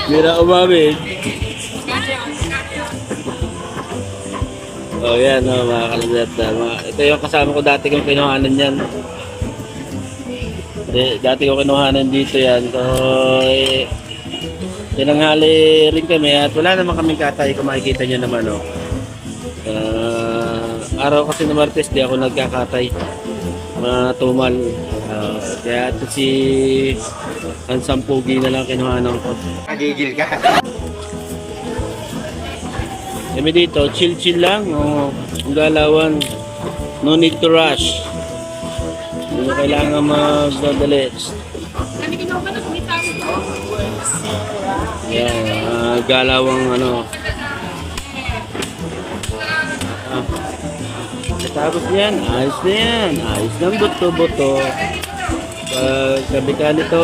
Bira umami. Oh, yan, oh, mga kalazat. Ito yung kasama ko dati kong kinuhanan yan. Dati ko kinuhanan dito yan. So, tinanghali rin kami at wala naman kaming katay kung makikita nyo naman. Oh. Araw kasi na Martes, di ako nagkakatay. Matumal. Kaya ito si Hansang Pugi na lang kinuhanan ko. Nagigil ka. Kami dito, chill lang. Ang galawan. No need to rush. Hindi mo kailangan magdadali. Yan, galawang ano. Tapos yan, ayos na yan. Ayos ng buto-buto. Pag sabi ka nito,